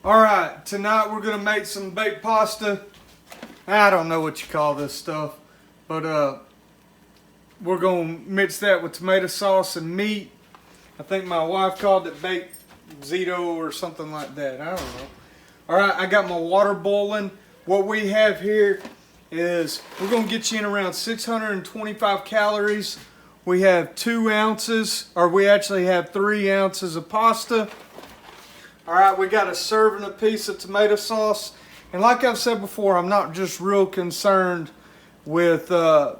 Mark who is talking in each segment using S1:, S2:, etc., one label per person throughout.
S1: Alright, tonight we're going to make some baked pasta. I don't know what you call this stuff, but we're going to mix that with tomato sauce and meat. I think my wife called it baked Zito or something like that. I don't know. Alright, I got my water boiling. What we have here is we're going to get you in around 625 calories. We have 2 ounces, or we actually have 3 ounces of pasta. Alright, we got a serving apiece of tomato sauce. And like I've said before, I'm not just real concerned with the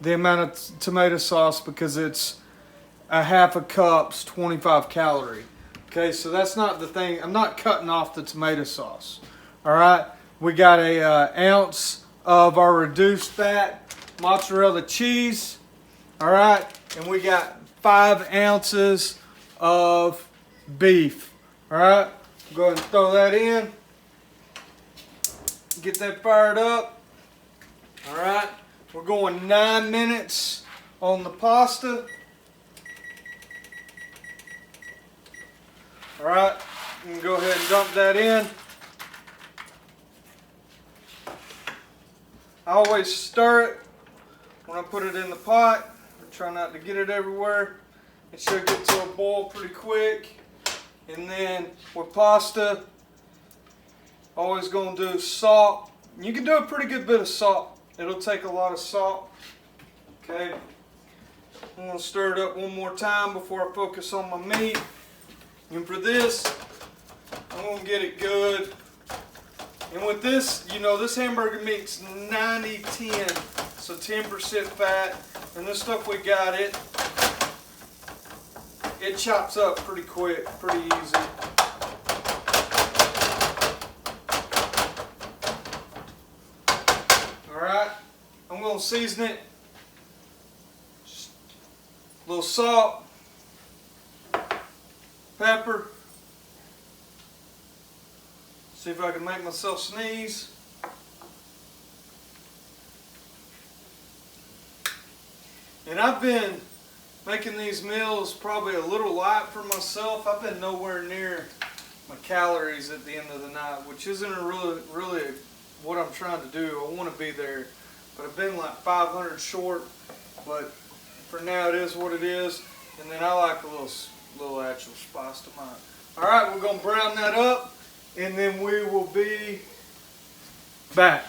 S1: amount of tomato sauce because it's a half a cup's 25 calorie. Okay, so that's not the thing. I'm not cutting off the tomato sauce. Alright, we got a ounce of our reduced fat mozzarella cheese. Alright, and we got 5 ounces of beef. Alright, go ahead and throw that in. Get that fired up. Alright, we're going 9 minutes on the pasta. Alright, you can go ahead and dump that in. I always stir it when I put it in the pot. I try not to get it everywhere. It should get to a boil pretty quick. And then with pasta, always going to do salt. You can do a pretty good bit of salt. It'll take a lot of salt. Okay. I'm going to stir it up one more time before I focus on my meat. And for this, I'm going to get it good. And with this, you know, this hamburger meat's 90-10. So 10% fat. And this stuff we got it chops up pretty quick, pretty easy. Alright, I'm going to season it. Just a little salt, pepper. See if I can make myself sneeze. And I've been making these meals probably a little light for myself. I've been nowhere near my calories at the end of the night, which isn't really what I'm trying to do. I want to be there, but I've been like 500 short. But for now, it is what it is. And then I like a little actual spice to mine. All right, we're gonna brown that up, and then we will be back.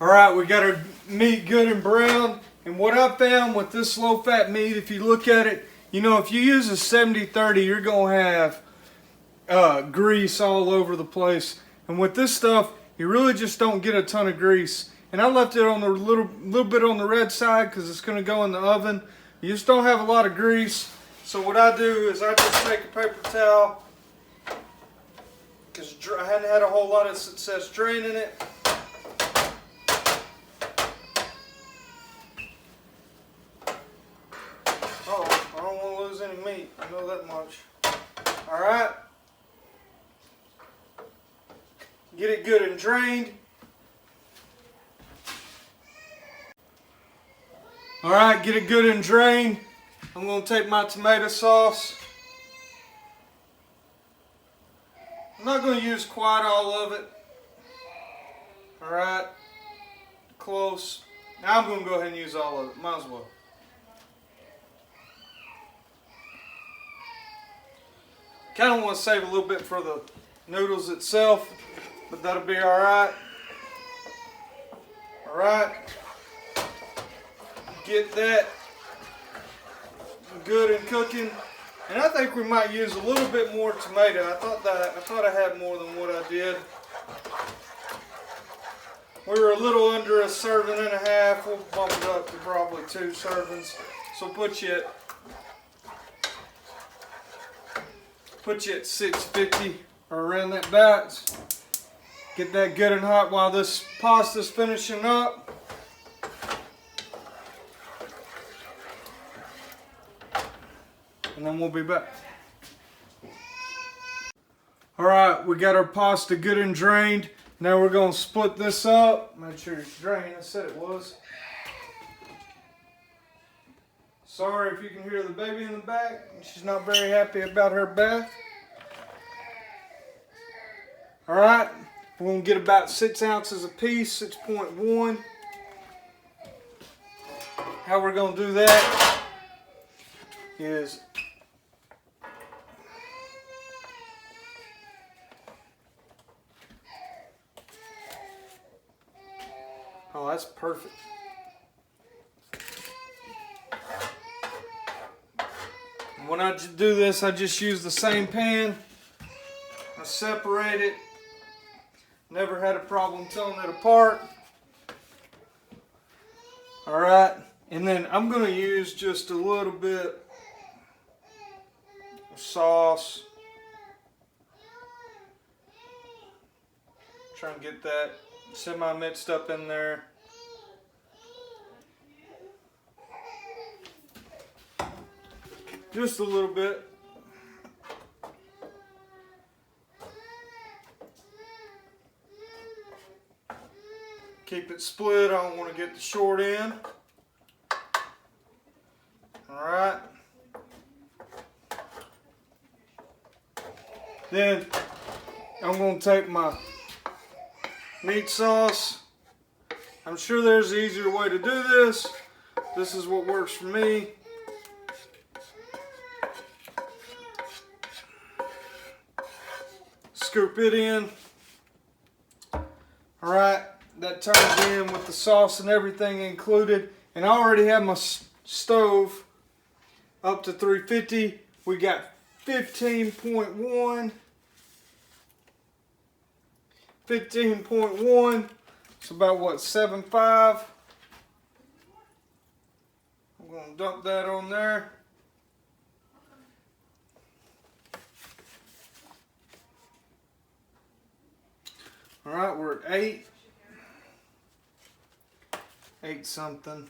S1: All right, we got our meat good and brown. And what I found with this low-fat meat, if you look at it, you know, if you use a 70-30, you're going to have grease all over the place. And with this stuff, you really just don't get a ton of grease. And I left it on the little bit on the red side because it's going to go in the oven. You just don't have a lot of grease. So what I do is I just take a paper towel, because I hadn't had a whole lot of success draining it. Any meat, I know that much. Alright. Get it good and drained. Alright, get it good and drained. I'm going to take my tomato sauce. I'm not going to use quite all of it. Alright. Close. Now I'm going to go ahead and use all of it. Might as well. Kind of want to save a little bit for the noodles itself, but that'll be alright. Alright. Get that good and cooking. And I think we might use a little bit more tomato. I thought I had more than what I did. We were a little under a serving and a half. We'll bump it up to probably 2 servings. So put you at 650 or around that batch. Get that good and hot while this pasta's finishing up. And then we'll be back. Alright, we got our pasta good and drained. Now we're going to split this up. Make sure it's drained. I said it was. Sorry if you can hear the baby in the back. She's not very happy about her bath. All right, we're gonna get about 6 ounces a piece, 6.1. How we're gonna do that is oh, that's perfect. When I do this, I just use the same pan. I separate it. Never had a problem telling it apart. All right, and then I'm gonna use just a little bit of sauce. Try and get that semi-mixed up in there. Just a little bit. Keep it split. I don't want to get the short end. Alright. Then I'm going to take my meat sauce. I'm sure there's an easier way to do this. This is what works for me. Scoop it in. Alright, that turns in with the sauce and everything included. And I already have my stove up to 350. We got 15.1. 15.1. It's about what, 7.5. I'm going to dump that on there. All right, we're at 8. 8 something.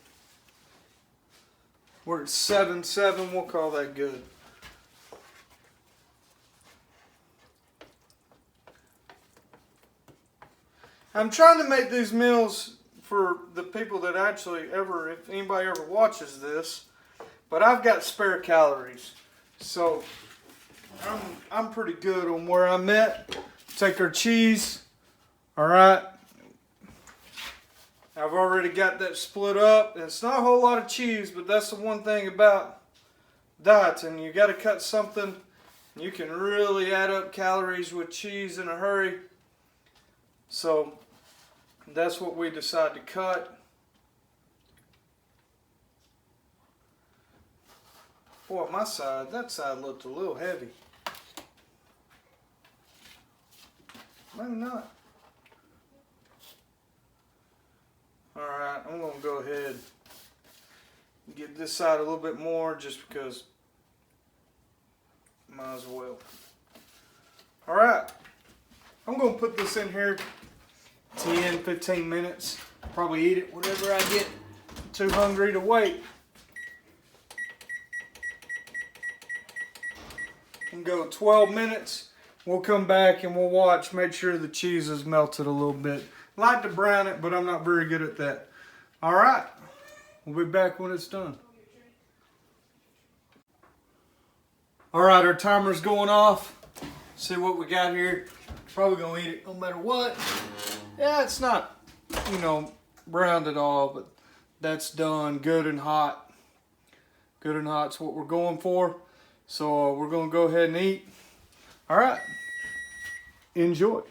S1: We're at 7.7. We'll call that good. I'm trying to make these meals for the people that actually if anybody ever watches this, but I've got spare calories. So I'm pretty good on where I'm at. Take our cheese. All right. I've already got that split up. It's not a whole lot of cheese, but that's the one thing about dieting. You got to cut something. You can really add up calories with cheese in a hurry. So that's what we decide to cut. Boy, that side looked a little heavy. Maybe not. Alright, I'm going to go ahead and get this side a little bit more just because might as well. Alright, I'm going to put this in here 10, 15 minutes. Probably eat it whenever I get too hungry to wait. And go 12 minutes. We'll come back and we'll watch, make sure the cheese is melted a little bit. I like to brown it, but I'm not very good at that. All right, we'll be back when it's done. All right, our timer's going off. See what we got here. Probably gonna eat it no matter what. Yeah, it's not, browned at all, but that's done. Good and hot. Good and hot's what we're going for. So we're gonna go ahead and eat. All right, enjoy.